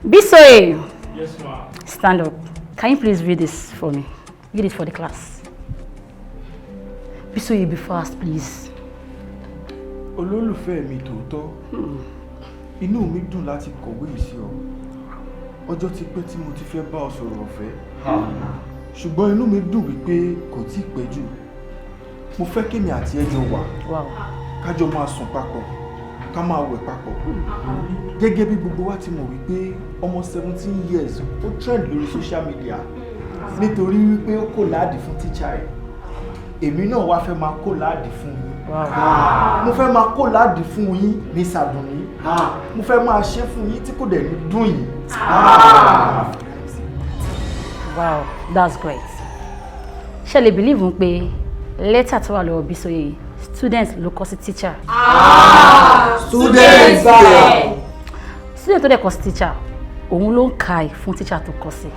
Bisoye. Yes, ma'am. Stand up. Can you please read this for me? Read it for the class. Bisoye, be fast, please. Olólùfẹ́ mi tòótọ́. Inú mi dùn láti kọ̀wé yìí sí ọ. Ọjọ́ ti pẹ́ tí mo ti fẹ́ bá ọ sọ̀rọ̀ ọ̀fẹ́. Ṣùgbọ́n inú mi dùn wípé kò tí ì pẹ́ jù. Mo fẹ́ kémi àti ẹ jọ wà. Ká jọ máa sùn papọ̀. Ká máa wẹ̀ papọ̀. Gẹ́gẹ́ bí gbogbo wa ti mọ̀ wípé ọmọ 17 years ó trend lórí social media nítorí wípé ó kò láàdì fún tíṣà ẹ̀. Èmi náà wá fẹ́ máa kó láàdì fún yín. Mo fẹ́ máa kó láàdì fún yín ní Sàdùnní. Mo fẹ́ máa ṣe fún yín tí kò dẹ̀ ní dùn yín. Wow, that's great. Ṣé lè believe pé letter tó wà lọ́wọ́ Bisoye students ló kọ sí teacher? Students there. Student tó dẹ̀ kọ sí teacher, òun ló ń ka fún teacher tó kọ sí.